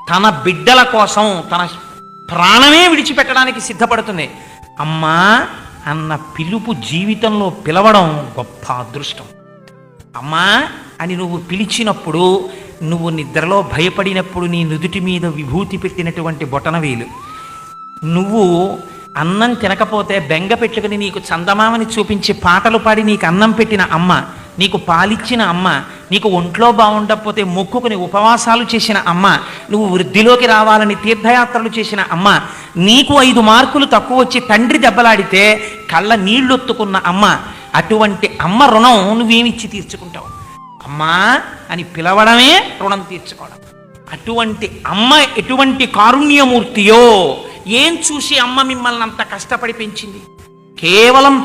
తన బిడ్డల కోసం తన ప్రాణమే విడిచిపెట్టడానికి సిద్ధపడుతుంది. అమ్మా అన్న పిలుపు జీవితంలో పిలవడం గొప్ప అదృష్టం. అమ్మా అని నువ్వు పిలిచినప్పుడు, నువ్వు నిద్రలో భయపడినప్పుడు నీ నుదుటి మీద విభూతి పెట్టినటువంటి బొటనవేలు, నువ్వు అన్నం తినకపోతే బెంగ పెట్టుకుని నీకు చందమామని చూపించి పాటలు పాడి నీకు అన్నం పెట్టిన అమ్మ, నీకు పాలిచ్చిన అమ్మ, నీకు ఒంట్లో బాగుండకపోతే మొక్కుకుని ఉపవాసాలు చేసిన అమ్మ, నువ్వు వృద్ధిలోకి రావాలని తీర్థయాత్రలు చేసిన అమ్మ, నీకు 5 మార్కులు తక్కువ వచ్చి తండ్రి దెబ్బలాడితే కళ్ళ నీళ్ళొత్తుకున్న అమ్మ, అటువంటి అమ్మ రుణం నువ్వేమిచ్చి తీర్చుకుంటావు? అమ్మా అని పిలవడమే రుణం తీర్చుకోవడం. అటువంటి అమ్మ ఎటువంటి కారుణ్యమూర్తియో, ఏం చూసి అమ్మ మిమ్మల్ని అంత కష్టపడి పెంచింది? కేవలం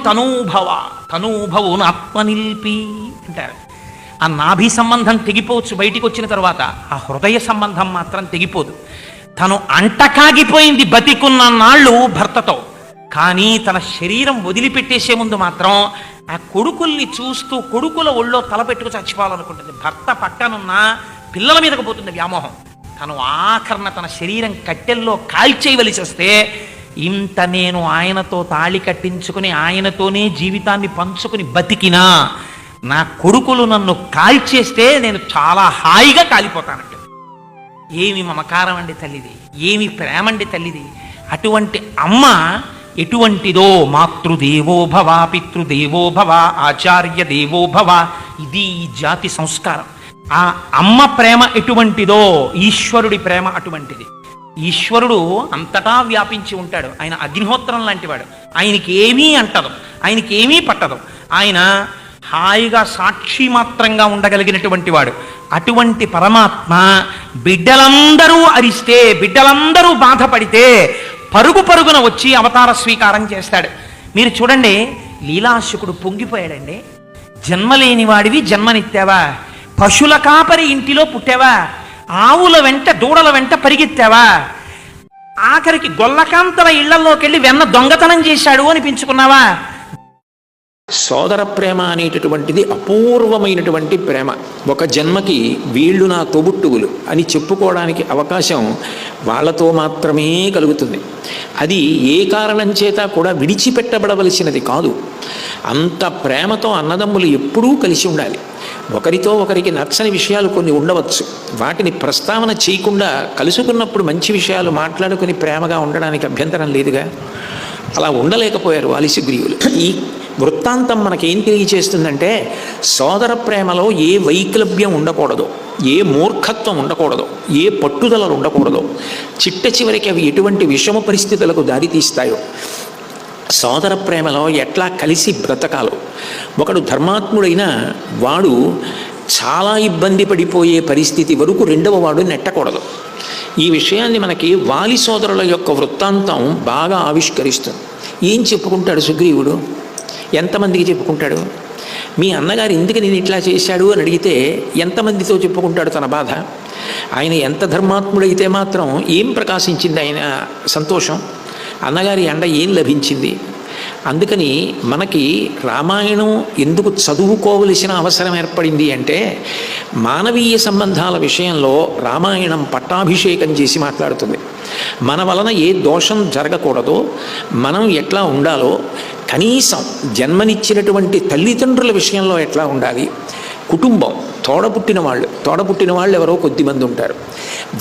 తనూభవును ఆత్మనిల్పి అంటారు. ఆ నాభి సంబంధం తెగిపోవచ్చు బయటికి వచ్చిన తర్వాత, ఆ హృదయ సంబంధం మాత్రం తెగిపోదు. తను అంటకాగిపోయింది బతికున్న నాళ్ళు భర్తతో, కానీ తన శరీరం వదిలిపెట్టేసే ముందు మాత్రం ఆ కొడుకుల్ని చూస్తూ కొడుకుల ఒళ్ళో తలపెట్టుకు చచ్చిపోవాలనుకుంటుంది. భర్త పక్కనున్న పిల్లల మీదకు పోతుంది వ్యామోహం. తను ఆఖరణ తన శరీరం కట్టెల్లో కాల్చేయవలసి వస్తే, ఇంత నేను ఆయనతో తాళి కట్టించుకుని ఆయనతోనే జీవితాన్ని పంచుకుని బతికినా నా కొడుకులు నన్ను కాల్చేస్తే నేను చాలా హాయిగా కాలిపోతానంట. ఏమి మమకారం అండి తల్లిది, ఏమి ప్రేమండి తల్లిది. అటువంటి అమ్మ ఎటువంటిదో, మాతృదేవో భవ, పితృదేవో భవ, ఆచార్య దేవో భవ, ఇది ఈ జాతి సంస్కారం. ఆ అమ్మ ప్రేమ ఎటువంటిదో ఈశ్వరుడి ప్రేమ అటువంటిది. ఈశ్వరుడు అంతటా వ్యాపించి ఉంటాడు. ఆయన అగ్నిహోత్రం లాంటివాడు. ఆయనకి ఏమీ అంటదు, ఆయనకి ఏమీ పట్టదు. ఆయన హాయిగా సాక్షి మాత్రంగా ఉండగలిగినటువంటి వాడు. అటువంటి పరమాత్మ బిడ్డలందరూ అరిస్తే, బిడ్డలందరూ బాధపడితే పరుగు పరుగున వచ్చి అవతార స్వీకారం చేస్తాడు. మీరు చూడండి, లీలాశుకుడు పొంగిపోయాడండి. జన్మలేని వాడివి జన్మనిత్తావా, పశుల కాపరి ఇంటిలో పుట్టావా, ఆవుల వెంట దూడల వెంట పరిగెత్తావా, ఆఖరికి గొల్లకాంతల ఇళ్లలోకి వెళ్ళి వెన్న దొంగతనం చేశాడు అనిపించుకున్నావా? సోదర ప్రేమ అనేటటువంటిది అపూర్వమైనటువంటి ప్రేమ. ఒక జన్మకి వీళ్ళు నా తోబుట్టువులు అని చెప్పుకోవడానికి అవకాశం వాళ్ళతో మాత్రమే కలుగుతుంది. అది ఏ కారణం చేత కూడా విడిచిపెట్టబడవలసినది కాదు. అంత ప్రేమతో అన్నదమ్ములు ఎప్పుడూ కలిసి ఉండాలి. ఒకరితో ఒకరికి నచ్చని విషయాలు కొన్ని ఉండవచ్చు, వాటిని ప్రస్తావన చేయకుండా కలుసుకున్నప్పుడు మంచి విషయాలు మాట్లాడుకుని ప్రేమగా ఉండడానికి అభ్యంతరం లేదుగా. అలా ఉండలేకపోయారు వాలిసుగ్రీవులు. ఈ వృత్తాంతం మనకేం తెలియచేస్తుందంటే, సోదర ప్రేమలో ఏ వైక్లభ్యం ఉండకూడదు, ఏ మూర్ఖత్వం ఉండకూడదు, ఏ పట్టుదలలు ఉండకూడదు. చిట్ట చివరికి అవి ఎటువంటి విషమ పరిస్థితులకు దారితీస్తాయో, సోదర ప్రేమలో ఎట్లా కలిసి బ్రతకాలో. ఒకడు ధర్మాత్ముడైనా వాడు చాలా ఇబ్బంది పడిపోయే పరిస్థితి వరకు రెండవ వాడు నెట్టకూడదు. ఈ విషయాన్ని మనకి వాలి సోదరుల యొక్క వృత్తాంతం బాగా ఆవిష్కరిస్తుంది. ఏం చెప్పుకుంటాడు సుగ్రీవుడు? ఎంతమందికి చెప్పుకుంటాడు? మీ అన్నగారు ఎందుకు నేను ఇట్లా చేశాడు అని అడిగితే ఎంతమందితో చెప్పుకుంటాడు తన బాధ? ఆయన ఎంత ధర్మాత్ముడైతే మాత్రం ఏం ప్రకాశించింది ఆయన సంతోషం? అన్నగారి అండ ఏం లభించింది? అందుకని మనకి రామాయణం ఎందుకు చదువుకోవలసిన అవసరం ఏర్పడింది అంటే, మానవీయ సంబంధాల విషయంలో రామాయణం పట్టాభిషేకం చేసి మాట్లాడుతుంది. మన వలన ఏ దోషం జరగకూడదో, మనం ఎట్లా ఉండాలో, కనీసం జన్మనిచ్చినటువంటి తల్లిదండ్రుల విషయంలో ఎట్లా ఉండాలి, కుటుంబం, తోడపుట్టిన వాళ్ళు ఎవరో కొద్దిమంది ఉంటారు,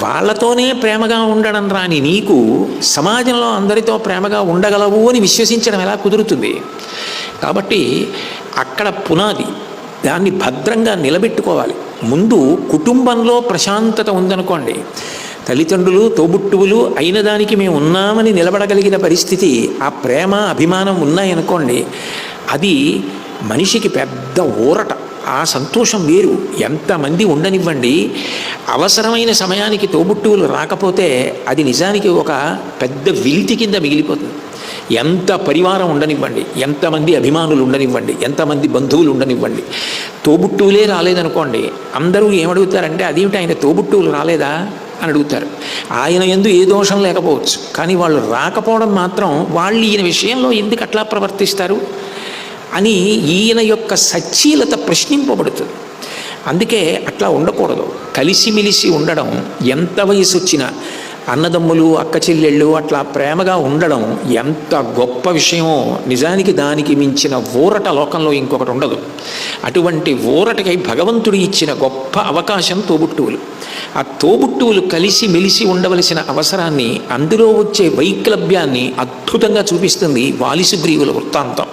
వాళ్ళతోనే ప్రేమగా ఉండడం రాని నీకు సమాజంలో అందరితో ప్రేమగా ఉండగలవు అని విశ్వసించడం ఎలా కుదురుతుంది? కాబట్టి అక్కడ పునాది, దాన్ని భద్రంగా నిలబెట్టుకోవాలి. ముందు కుటుంబంలో ప్రశాంతత ఉందనుకోండి, తల్లిదండ్రులు తోబుట్టువులు అయిన దానికి మేము ఉన్నామని నిలబడగలిగిన పరిస్థితి, ఆ ప్రేమ అభిమానం ఉన్నాయనుకోండి, అది మనిషికి పెద్ద ఊరట. ఆ సంతోషం వేరు. ఎంతమంది ఉండనివ్వండి, అవసరమైన సమయానికి తోబుట్టువులు రాకపోతే అది నిజానికి ఒక పెద్ద విలితి కింద మిగిలిపోతుంది. ఎంత పరివారం ఉండనివ్వండి, ఎంతమంది అభిమానులు ఉండనివ్వండి, ఎంతమంది బంధువులు ఉండనివ్వండి, తోబుట్టువులే రాలేదనుకోండి, అందరూ ఏమడుగుతారంటే అదేమిటి ఆయన తోబుట్టువులు రాలేదా అని అడుగుతారు. ఆయన యందు ఏ దోషం లేకపోవచ్చు, కానీ వాళ్ళు రాకపోవడం మాత్రం వాళ్ళు ఈయన విషయంలో ఎందుకు అట్లా ప్రవర్తిస్తారు అని ఈయన యొక్క సచ్చీలత ప్రశ్నింపబడుతుంది. అందుకే అట్లా ఉండకూడదు. కలిసిమెలిసి ఉండడం, ఎంత వయసు వచ్చినా అన్నదమ్ములు అక్క చెల్లెళ్ళు అట్లా ప్రేమగా ఉండడం ఎంత గొప్ప విషయమో, నిజానికి దానికి మించిన ఊరట లోకంలో ఇంకొకటి ఉండదు. అటువంటి ఊరటకై భగవంతుడు ఇచ్చిన గొప్ప అవకాశం తోబుట్టువులు. ఆ తోబుట్టువులు కలిసి మెలిసి ఉండవలసిన అవసరాన్ని, అందులో వచ్చే వైక్లభ్యాన్ని అద్భుతంగా చూపిస్తుంది వాలిసుగ్రీవుల వృత్తాంతం.